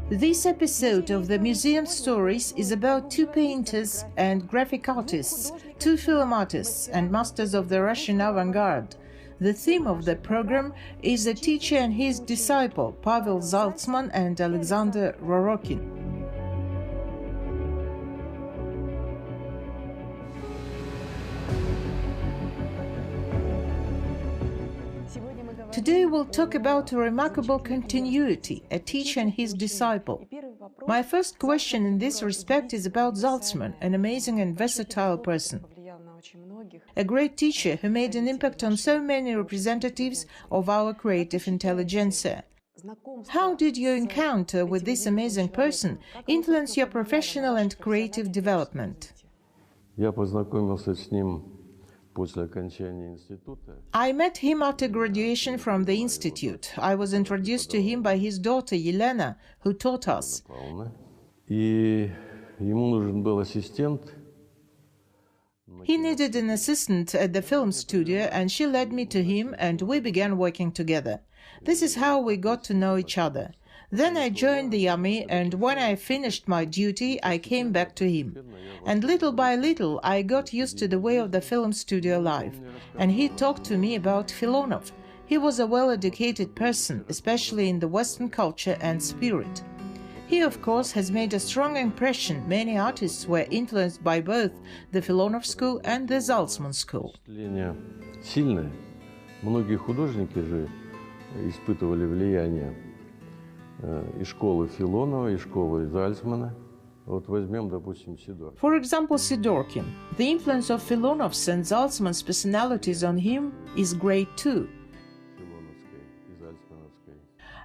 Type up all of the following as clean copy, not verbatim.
This episode of the Museum Stories is about two painters and graphic artists, two film artists and masters of the Russian avant-garde. The theme of the program is a teacher and his disciple, Pavel Zalzman and Alexander Rorokin. Today we'll talk about a remarkable continuity, a teacher and his disciple. My first question in this respect is about Zalzman, an amazing and versatile person. A great teacher who made an impact on so many representatives of our creative intelligentsia. How did your encounter with this amazing person influence your professional and creative development? I met him after graduation from the institute. I was introduced to him by his daughter Yelena, who taught us. He needed an assistant at the film studio, and she led me to him, and we began working together. This is how we got to know each other. Then I joined the army, and when I finished my duty, I came back to him. And little by little, I got used to the way of the film studio life, and he talked to me about Filonov. He was a well-educated person, especially in the Western culture and spirit. He, of course, has made a strong impression. Many artists were influenced by both the Filonov school and the Zalzman school. Сильное. Многие художники же испытывали влияние и школы Филонова, и школы Зальцмана. Вот возьмем, допустим, Сидоркин. For example, Sidorkin. The influence of Filonov's and Zalzman's personalities on him is great too.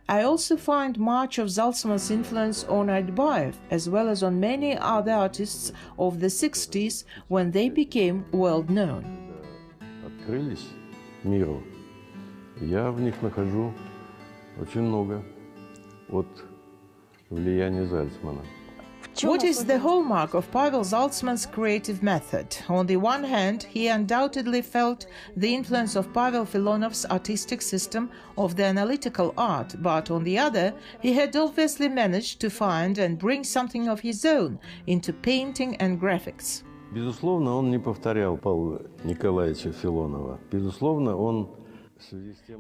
I also find much of Zalzman's influence on Adbayev, as well as on many other artists of the 60s when they became well-known. Открылись миру. Я в них нахожу очень много от влияния Зальцмана. What is the hallmark of Pavel Zalzman's creative method? On the one hand, he undoubtedly felt the influence of Pavel Filonov's artistic system of the analytical art, but on the other, he had obviously managed to find and bring something of his own into painting and graphics. Безусловно, он не повторял Павла Николаевича Филонова. Безусловно, он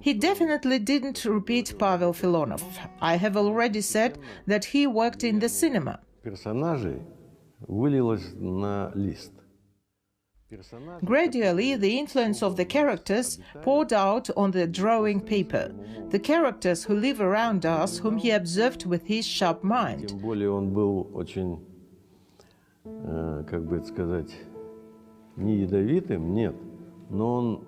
He definitely didn't repeat Pavel Filonov. I have already said that he worked in the cinema. Персонажей вылилось на лист. Gradually, the influence of the characters poured out on the drawing paper. The characters who live around us, whom he observed with his sharp mind. Тем более он был очень, как бы это сказать, не ядовитым, нет, но он.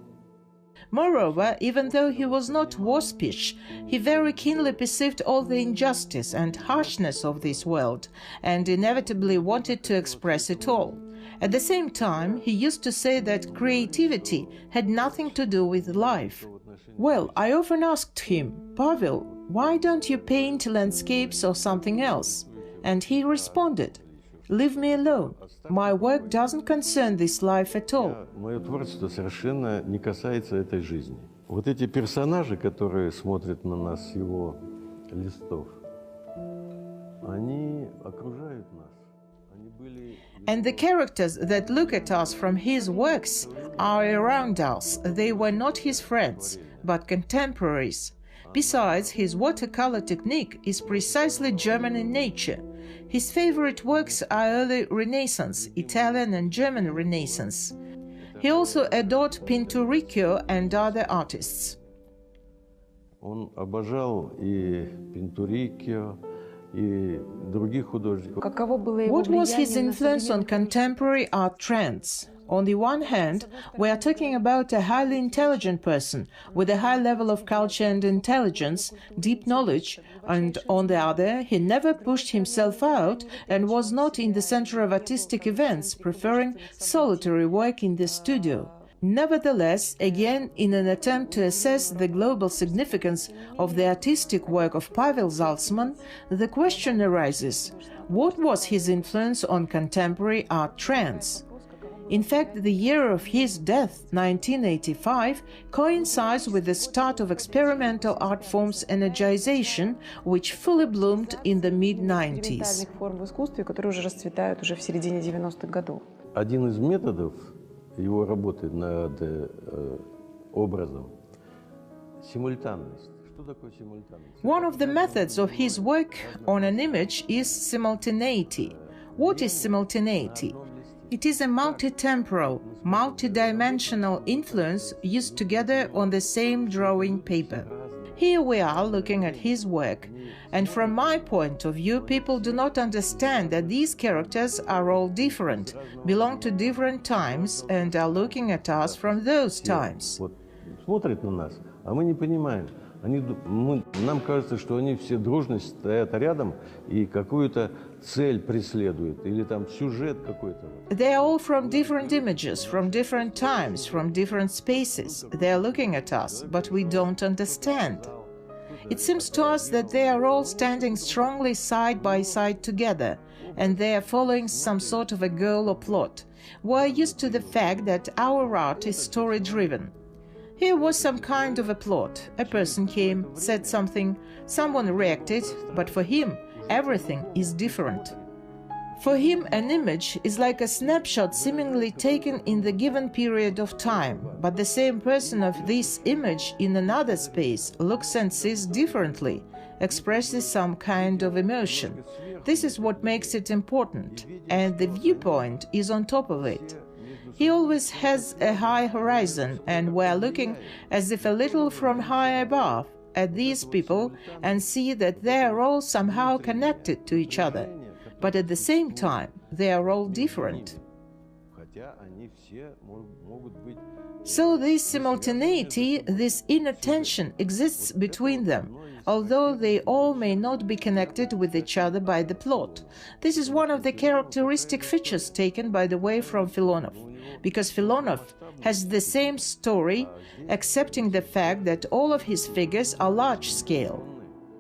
Moreover, even though he was not waspish, he very keenly perceived all the injustice and harshness of this world, and inevitably wanted to express it all. At the same time, he used to say that creativity had nothing to do with life. Well, I often asked him, Pavel, why don't you paint landscapes or something else? And he responded, leave me alone. My work doesn't concern this life at all. Мое творчество совершенно не касается этой жизни. Вот эти персонажи, которые смотрят на нас с его листов, они окружают нас. Они были. And the characters that look at us from his works are around us. They were not his friends, but contemporaries. Besides, his watercolor technique is precisely German in nature. His favorite works are early Renaissance, Italian and German Renaissance. He also adored Pinturicchio and other artists. Он обожал и Pinturicchio, и других художников. What was his influence on contemporary art trends? On the one hand, we are talking about a highly intelligent person with a high level of culture and intelligence, deep knowledge, and on the other, he never pushed himself out and was not in the center of artistic events, preferring solitary work in the studio. Nevertheless, again, in an attempt to assess the global significance of the artistic work of Pavel Zalzman, the question arises, what was his influence on contemporary art trends? In fact, the year of his death, 1985, coincides with the start of experimental art forms energization, which fully bloomed in the mid-90s. Один из методов его работы над образом – симультанность. Что такое симультанность? One of the methods of his work on an image is simultaneity. What is simultaneity? It is a multi-temporal, multi-dimensional influence used together on the same drawing paper. Here we are looking at his work, and from my point of view, people do not understand that these characters are all different, belong to different times, and are looking at us from those times. Вот смотрят на нас, а мы не понимаем. Нам кажется, что они все дружно стоят рядом и какую-то цель преследуют, или там сюжет какой-то. They are all from different images, from different times, from different spaces. They are looking at us, but we don't understand. It seems to us that they are all standing strongly side by side together, and they are following some sort of a goal or plot. We are used to the fact that our art is story-driven. Here was some kind of a plot. A person came, said something, someone reacted, but for him, everything is different. For him, an image is like a snapshot seemingly taken in the given period of time, but the same person of this image in another space looks and sees differently, expresses some kind of emotion. This is what makes it important, and the viewpoint is on top of it. He always has a high horizon, and we're looking as if a little from high above at these people and see that they are all somehow connected to each other, but at the same time they are all different. So this simultaneity, this inner tension exists between them, although they all may not be connected with each other by the plot. This is one of the characteristic features taken, by the way, from Filonov, because Filonov has the same story, accepting the fact that all of his figures are large-scale.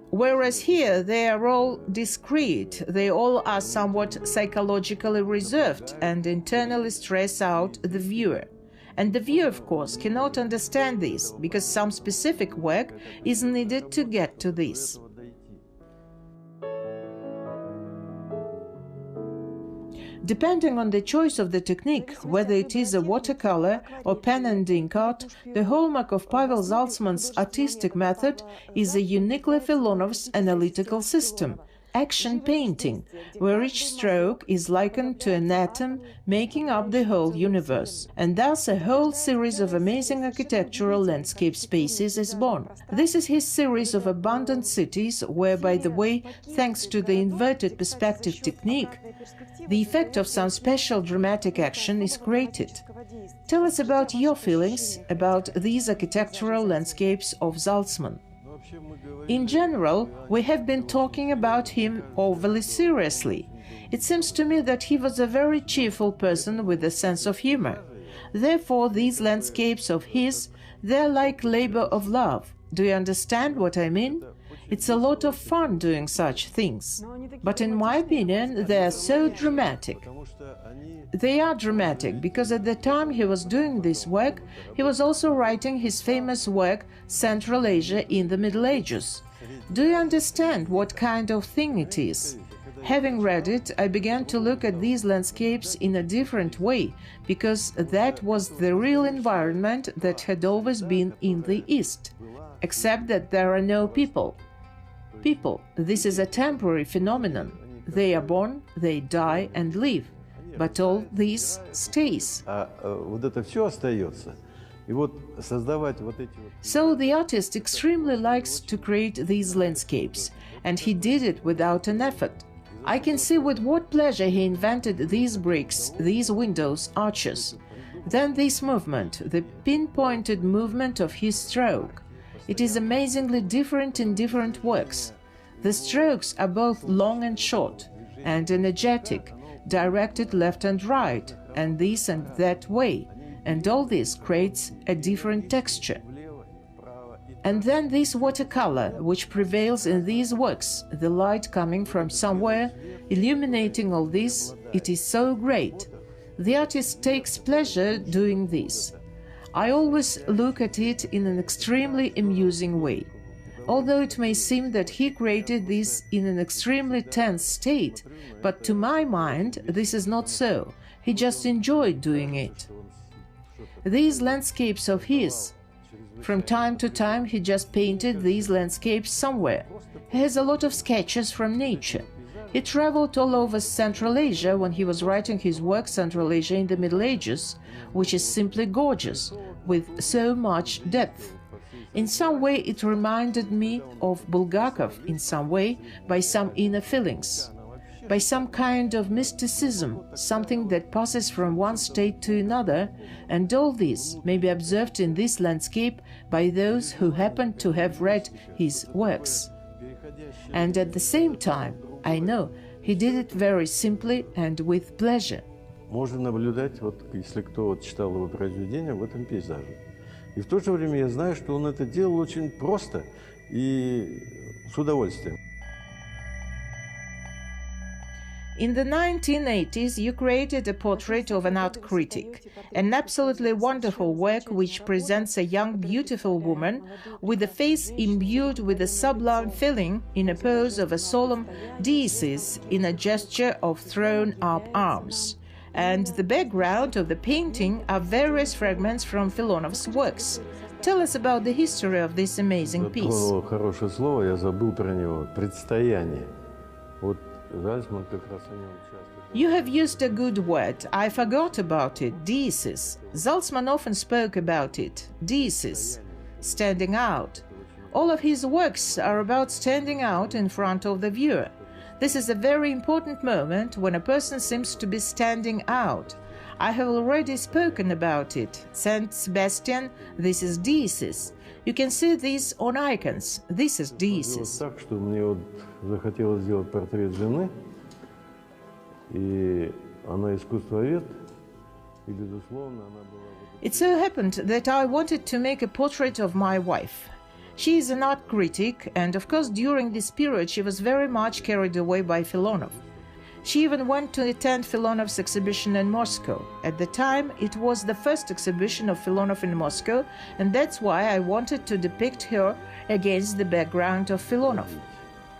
Whereas here they are all discrete, they all are somewhat psychologically reserved and internally stress out the viewer. And the viewer, of course, cannot understand this, because some specific work is needed to get to this. Depending on the choice of the technique, whether it is a watercolor or pen and ink art, the hallmark of Pavel Zalzman's artistic method is a uniquely Filonov's analytical system, action painting, where each stroke is likened to an atom making up the whole universe, and thus a whole series of amazing architectural landscape spaces is born. This is his series of abundant cities, where, by the way, thanks to the inverted perspective technique, the effect of some special dramatic action is created. Tell us about your feelings about these architectural landscapes of Zalzman. In general, we have been talking about him overly seriously. It seems to me that he was a very cheerful person with a sense of humor. Therefore, these landscapes of his, they're like labor of love. Do you understand what I mean? It's a lot of fun doing such things. But in my opinion, they are so dramatic. They are dramatic because at the time he was doing this work, he was also writing his famous work Central Asia in the Middle Ages. Do you understand what kind of thing it is? Having read it, I began to look at these landscapes in a different way, because that was the real environment that had always been in the East, except that there are no people. People, this is a temporary phenomenon. They are born, they die and live. But all this stays. So the artist extremely likes to create these landscapes, and he did it without an effort. I can see with what pleasure he invented these bricks, these windows, arches. Then this movement, the pinpointed movement of his stroke. It is amazingly different in different works. The strokes are both long and short, and energetic, directed left and right, and this and that way, and all this creates a different texture. And then this watercolor, which prevails in these works, the light coming from somewhere, illuminating all this, it is so great. The artist takes pleasure doing this. I always look at it in an extremely amusing way. Although it may seem that he created this in an extremely tense state, but to my mind this is not so. He just enjoyed doing it. These landscapes of his, from time to time he just painted these landscapes somewhere. He has a lot of sketches from nature. He traveled all over Central Asia when he was writing his work Central Asia in the Middle Ages, which is simply gorgeous, with so much depth. In some way it reminded me of Bulgakov, in some way, by some inner feelings, by some kind of mysticism, something that passes from one state to another, and all this may be observed in this landscape by those who happen to have read his works. And at the same time, I know he did it very simply and with pleasure. Можно наблюдать, если кто читал его произведения, в этом пейзаже. И в то же время я знаю, что он это делал очень просто и с удовольствием. In the 1980s, you created a portrait of an art critic, an absolutely wonderful work which presents a young, beautiful woman with a face imbued with a sublime feeling in a pose of a solemn deisis in a gesture of thrown-up arms. And the background of the painting are various fragments from Filonov's works. Tell us about the history of this amazing piece. Хорошее слово, я забыл про него. Предстояние. Вот Зальцман как раз о нем часто. You have used a good word. I forgot about it. Deisis. Zalzman often spoke about it. Deisis. Standing out. All of his works are about standing out in front of the viewer. This is a very important moment when a person seems to be standing out. I have already spoken about it. Saint Sebastian, this is deisis. You can see this on icons. This is deisis. Так что мне вот захотелось сделать портрет жены, и она искусствовед, и безусловно она была. It so happened that I wanted to make a portrait of my wife. She is an art critic, and of course during this period she was very much carried away by Filonov. She even went to attend Filonov's exhibition in Moscow. At the time, it was the first exhibition of Filonov in Moscow, and that's why I wanted to depict her against the background of Filonov.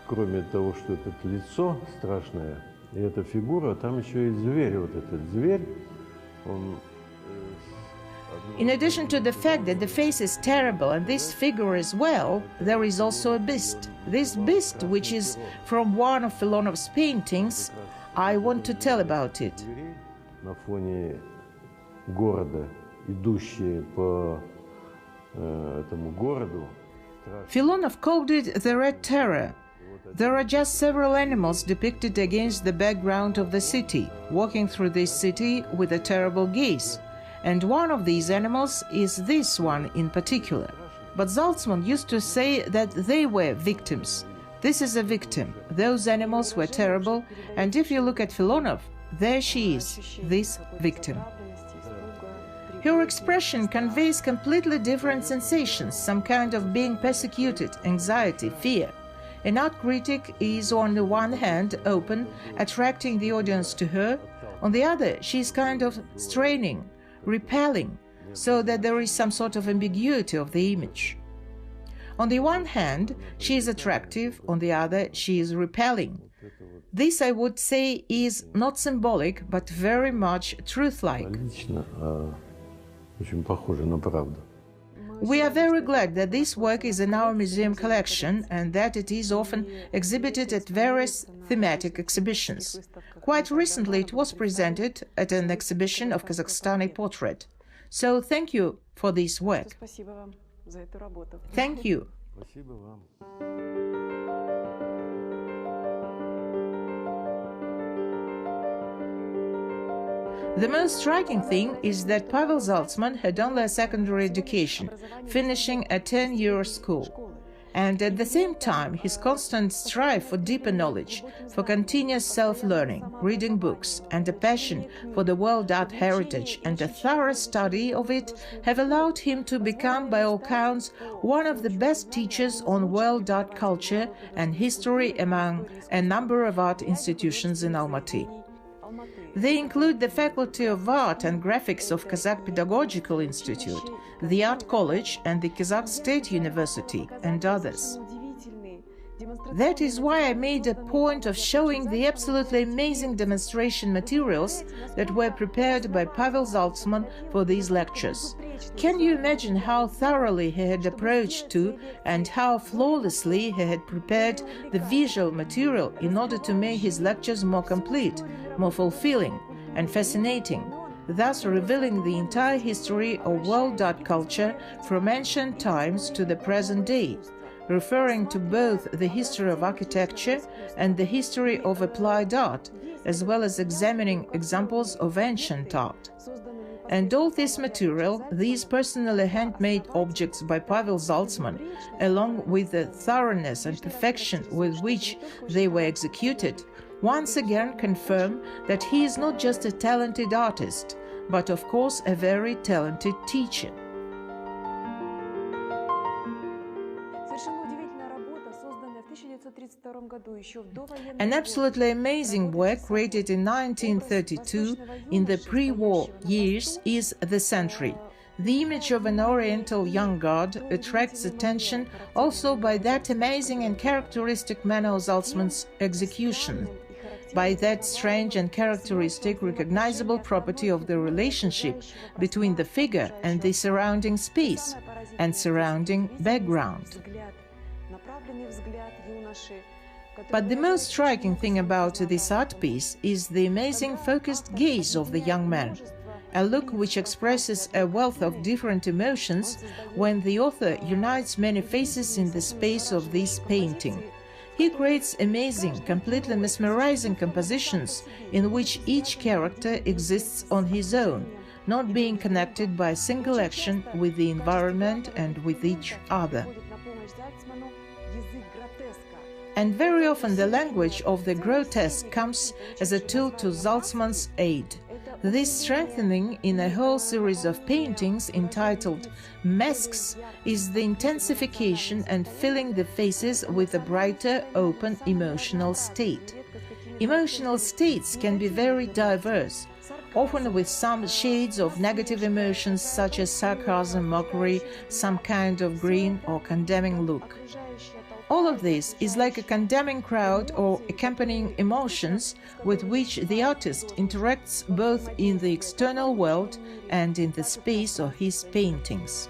Кроме того, что это лицо страшное, и эта фигура, там еще и зверь, вот этот зверь, он... In addition to the fact that the face is terrible and this figure as well, there is also a beast. This beast, which is from one of Filonov's paintings, I want to tell about it. На фоне города, идущие по этому городу. Filonov called it the Red Terror. There are just several animals depicted against the background of the city, walking through this city with a terrible gaze. And one of these animals is this one in particular. But Zalzman used to say that they were victims. This is a victim. Those animals were terrible, and if you look at Filonov, there she is, this victim. Her expression conveys completely different sensations, some kind of being persecuted, anxiety, fear. An art critic is on the one hand open, attracting the audience to her. On the other, she is kind of straining, repelling, so that there is some sort of ambiguity of the image. On the one hand, she is attractive, on the other, she is repelling. This, I would say, is not symbolic, but very much truth-like. We are very glad that this work is in our museum collection and that it is often exhibited at various thematic exhibitions. Quite recently it was presented at an exhibition of Kazakhstani portrait. So thank you for this work. Thank you. The most striking thing is that Pavel Zalzman had only a secondary education, finishing a 10-year school. And at the same time, his constant strive for deeper knowledge, for continuous self-learning, reading books, and a passion for the world art heritage and a thorough study of it have allowed him to become, by all counts, one of the best teachers on world art culture and history among a number of art institutions in Almaty. They include the Faculty of Art and Graphics of Qazaq Pedagogical Institute, the Art College and the Qazaq State University, and others. That is why I made a point of showing the absolutely amazing demonstration materials that were prepared by Pavel Zalzman for these lectures. Can you imagine how thoroughly he had approached to and how flawlessly he had prepared the visual material in order to make his lectures more complete, more fulfilling and fascinating, thus revealing the entire history of world art culture from ancient times to the present day, referring to both the history of architecture and the history of applied art, as well as examining examples of ancient art. And all this material, these personally handmade objects by Pavel Zalzman, along with the thoroughness and perfection with which they were executed, once again confirm that he is not just a talented artist, but of course a very talented teacher. An absolutely amazing work created in 1932 in the pre-war years is The Sentry. The image of an oriental young god attracts attention also by that amazing and characteristic manner of Zalzman's execution, by that strange and characteristic recognizable property of the relationship between the figure and the surrounding space and surrounding background. But the most striking thing about this art piece is the amazing focused gaze of the young man, a look which expresses a wealth of different emotions when the author unites many faces in the space of this painting. He creates amazing, completely mesmerizing compositions in which each character exists on his own, not being connected by a single action with the environment and with each other. And very often the language of the grotesque comes as a tool to Zalzman's aid. This strengthening in a whole series of paintings entitled Masks is the intensification and filling the faces with a brighter, open emotional state. Emotional states can be very diverse, often with some shades of negative emotions such as sarcasm, mockery, some kind of green or condemning look. All of this is like a condemning crowd or accompanying emotions with which the artist interacts both in the external world and in the space of his paintings.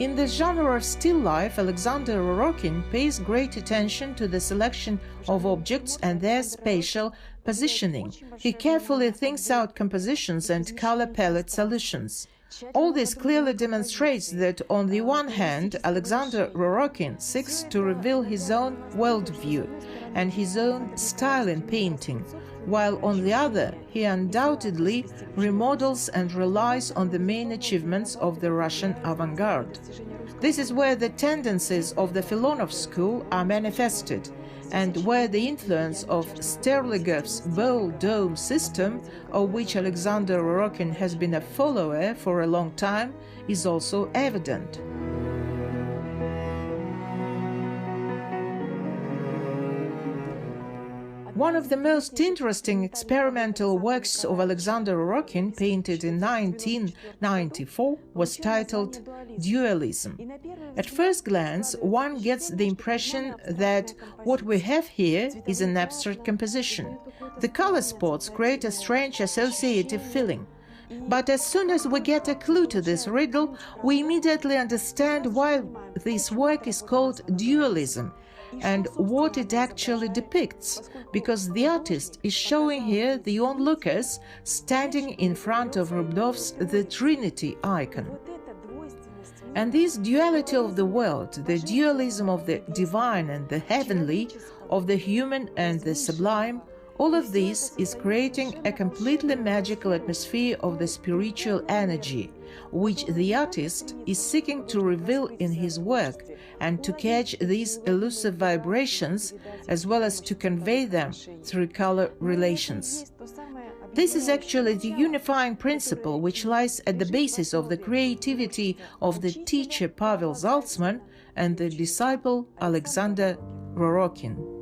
In the genre of still life, Alexander Rorokin pays great attention to the selection of objects and their spatial positioning. He carefully thinks out compositions and color palette solutions. All this clearly demonstrates that, on the one hand, Alexander Rorokin seeks to reveal his own worldview and his own style in painting, while on the other, he undoubtedly remodels and relies on the main achievements of the Russian avant-garde. This is where the tendencies of the Filonov school are manifested, and where the influence of Sterligov's bold dome system, of which Alexander Rorokin has been a follower for a long time, is also evident. One of the most interesting experimental works of Alexander Rorokin, painted in 1994, was titled Dualism. At first glance, one gets the impression that what we have here is an abstract composition. The color spots create a strange associative feeling. But as soon as we get a clue to this riddle, we immediately understand why this work is called dualism and what it actually depicts, because the artist is showing here the onlookers standing in front of Rublov's The Trinity icon. And this duality of the world, the dualism of the divine and the heavenly, of the human and the sublime, all of this is creating a completely magical atmosphere of the spiritual energy, which the artist is seeking to reveal in his work and to catch these elusive vibrations as well as to convey them through color relations. This is actually the unifying principle which lies at the basis of the creativity of the teacher Pavel Zalzman and the disciple Alexander Rorokin.